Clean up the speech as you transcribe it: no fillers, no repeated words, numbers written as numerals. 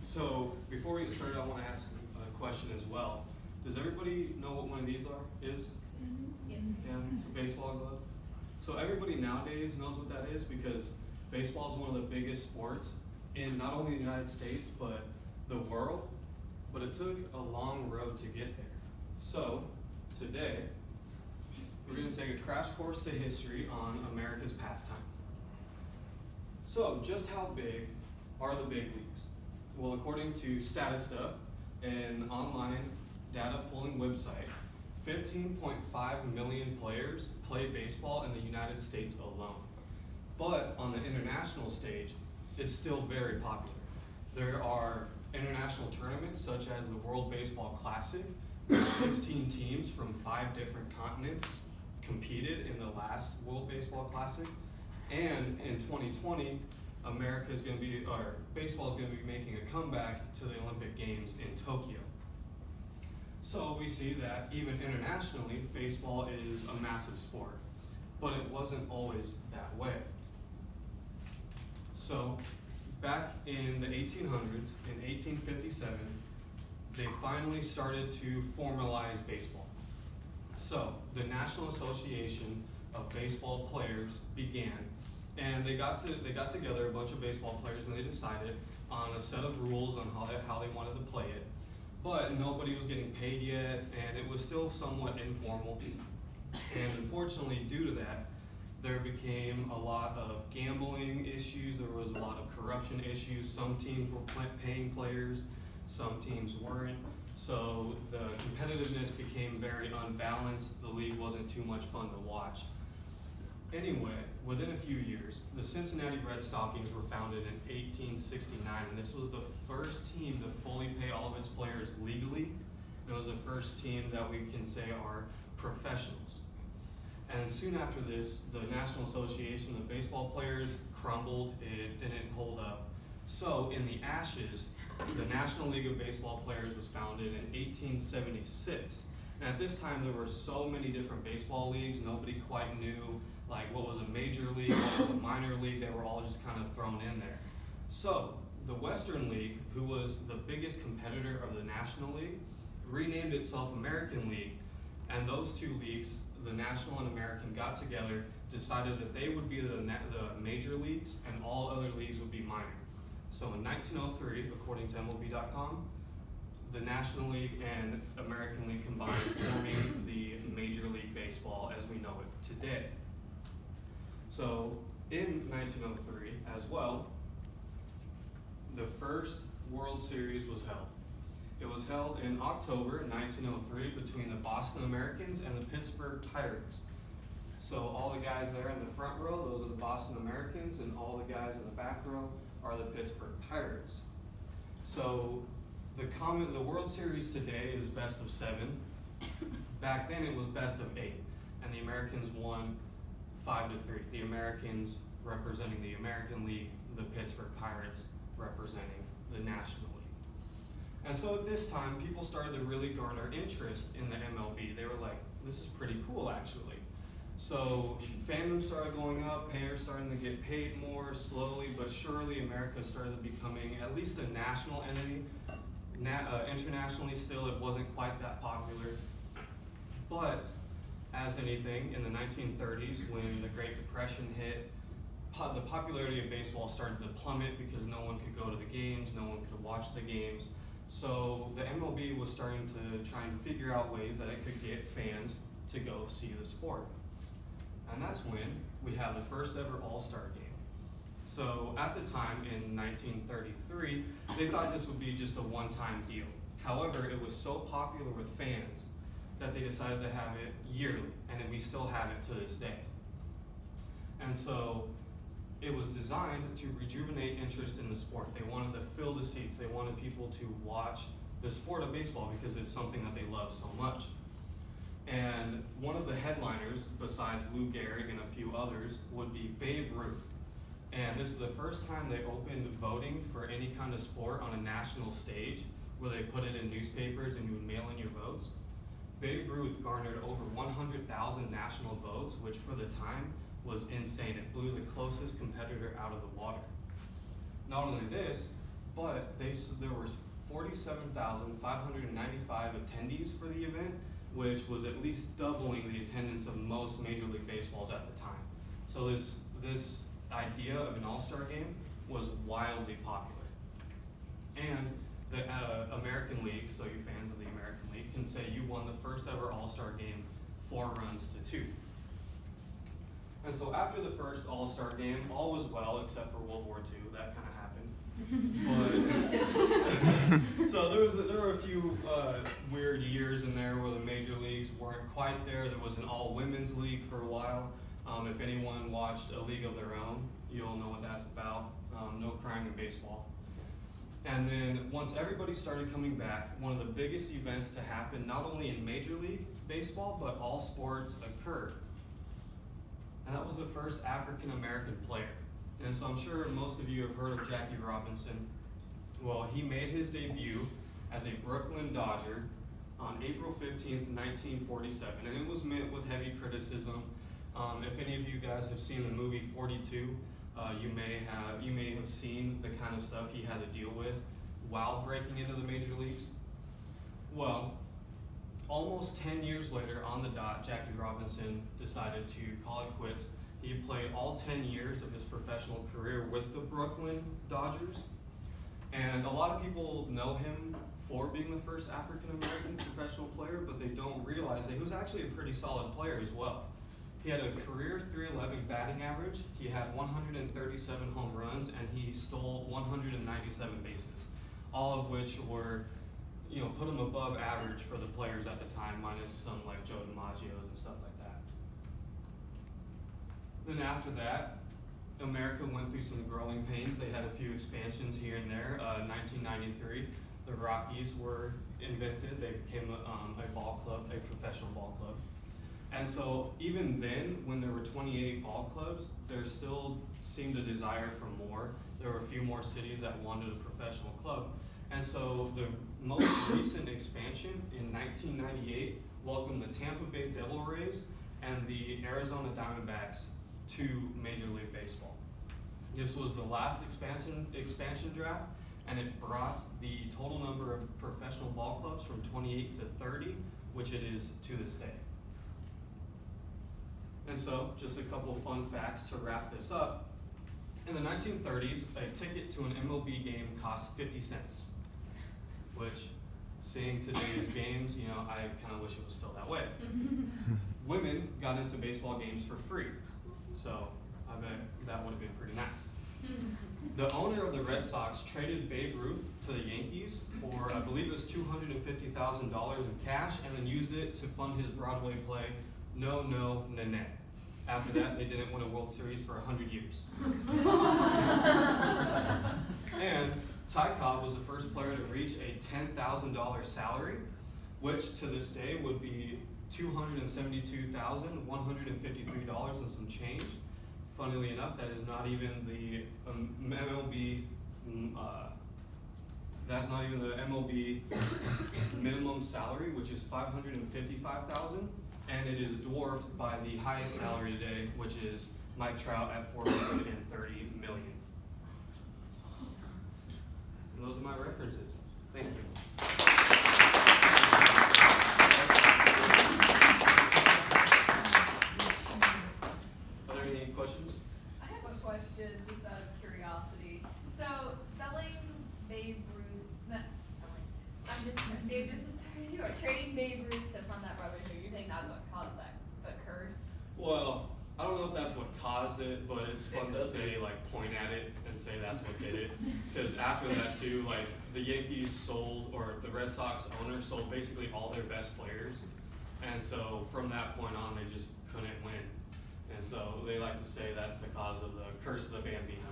So before we get started, I want to ask a question as well. Does everybody know what one of these is? Yes. Yeah, it's a baseball glove. So everybody nowadays knows what that is because baseball is one of the biggest sports in not only the United States, but the world. But it took a long road to get there. So today, we're going to take a crash course to history on America's pastime. So just how big are the big leagues? Well, according to Statista, an online data pulling website, 15.5 million players play baseball in the United States alone. But on the international stage, it's still very popular. There are international tournaments such as the World Baseball Classic, where 16 teams from 5 different continents competed in the last World Baseball Classic. And in 2020, baseball is going to be making a comeback to the Olympic Games in Tokyo. So we see that even internationally, baseball is a massive sport, but it wasn't always that way. So back in the 1800s, in 1857, they finally started to formalize baseball. So the National Association of Baseball Players began, and they got together a bunch of baseball players and they decided on a set of rules on how they wanted to play it. But nobody was getting paid yet, and it was still somewhat informal. And unfortunately, due to that, there became a lot of gambling issues. There was a lot of corruption issues. Some teams were paying players, some teams weren't. So the competitiveness became very unbalanced. The league wasn't too much fun to watch. Anyway, within a few years, the Cincinnati Red Stockings were founded in 1869, and this was the first team to fully pay all of its players legally. It was the first team that we can say are professionals. And soon after this, the National Association of Baseball Players crumbled. It didn't hold up. So in the ashes, the National League of Baseball Players was founded in 1876. And at this time, there were so many different baseball leagues, nobody quite knew like what was a major league, what was a minor league. They were all just kind of thrown in there. So the Western League, who was the biggest competitor of the National League, renamed itself American League. And those two leagues, the National and American, got together, decided that they would be the major leagues and all other leagues would be minor. So in 1903, according to MLB.com, the National League and American League combined, forming the Major League Baseball as we know it today. So in 1903 as well, the first World Series was held. It was held in October 1903 between the Boston Americans and the Pittsburgh Pirates. So all the guys there in the front row, those are the Boston Americans, and all the guys in the back row are the Pittsburgh Pirates. So the World Series today is best of 7. Back then it was best of 8, and the Americans won 5-3. The Americans representing the American League, the Pittsburgh Pirates representing the National League. And so at this time, people started to really garner interest in the MLB. They were like, this is pretty cool actually. So fandom started going up, players starting to get paid more. Slowly but surely, America started becoming at least a national entity. Internationally still, it wasn't quite that popular. But as anything, in the 1930s, when the Great Depression hit, the popularity of baseball started to plummet because no one could go to the games, no one could watch the games. So the MLB was starting to try and figure out ways that it could get fans to go see the sport. And that's when we have the first ever All-Star game. So at the time, in 1933, they thought this would be just a one-time deal. However, it was so popular with fans that they decided to have it yearly, and we still have it to this day. And so it was designed to rejuvenate interest in the sport. They wanted to fill the seats. They wanted people to watch the sport of baseball because it's something that they love so much. And one of the headliners, besides Lou Gehrig and a few others, would be Babe Ruth. And this is the first time they opened voting for any kind of sport on a national stage, where they put it in newspapers and you would mail in your votes. Babe Ruth garnered over 100,000 national votes, which for the time was insane. It blew the closest competitor out of the water. Not only this, but there was 47,595 attendees for the event, which was at least doubling the attendance of most Major League Baseballs at the time. So this idea of an all-star game was wildly popular. And the American League, so you fans of the American League, can say you won the first ever all-star game 4 runs to 2. And so after the first all-star game, all was well except for World War II. That kind of happened. But so there were a few weird years in there where the major leagues weren't quite there. There was an all-women's league for a while. If anyone watched A League of Their Own, you'll know what that's about. No crying in baseball. And then once everybody started coming back, one of the biggest events to happen, not only in Major League Baseball, but all sports, occurred. And that was the first African American player. And so I'm sure most of you have heard of Jackie Robinson. Well, he made his debut as a Brooklyn Dodger on April 15th, 1947, and it was met with heavy criticism. If any of you guys have seen the movie 42, you may have seen the kind of stuff he had to deal with while breaking into the major leagues. Well, almost 10 years later, on the dot, Jackie Robinson decided to call it quits. He played all 10 years of his professional career with the Brooklyn Dodgers, and a lot of people know him for being the first African American professional player, but they don't realize that he was actually a pretty solid player as well. He had a career .311 batting average, he had 137 home runs, and he stole 197 bases, all of which were, put him above average for the players at the time, minus some like Joe DiMaggio's and stuff like that. Then after that, America went through some growing pains. They had a few expansions here and there. 1993, the Rockies were invented. They became a ball club, a professional ball club. And so even then, when there were 28 ball clubs, there still seemed a desire for more. There were a few more cities that wanted a professional club. And so the most recent expansion in 1998 welcomed the Tampa Bay Devil Rays and the Arizona Diamondbacks to Major League Baseball. This was the last expansion draft, and it brought the total number of professional ball clubs from 28 to 30, which it is to this day. And so, just a couple of fun facts to wrap this up. In the 1930s, a ticket to an MLB game cost 50 cents, which, seeing today's games, I kind of wish it was still that way. Women got into baseball games for free, so I bet that would have been pretty nice. The owner of the Red Sox traded Babe Ruth to the Yankees for, I believe it was $250,000 in cash, and then used it to fund his Broadway play, No, No, Nanette. After that, they didn't win a World Series for 100 years. And Ty Cobb was the first player to reach a $10,000 salary, which to this day would be $272,153 and some change. Funnily enough, that is not even the MLB. That's not even the MLB minimum salary, which is $555,000, and it is dwarfed by the highest salary today, which is Mike Trout at $430 million. And those are my references. Thank you. Are there any questions? I have a question, just out of curiosity. So, selling Babe Ruth, not selling, you are trading Babe Ruth to fund that Broadway show. You think that's what caused that, the curse? Well, I don't know if that's what caused it, but it's fun to say, point at it and say that's what did it. Because after that too, the Yankees sold, or the Red Sox owner sold basically all their best players. And so from that point on, they just couldn't win. And so they like to say that's the cause of the curse of the Bambino.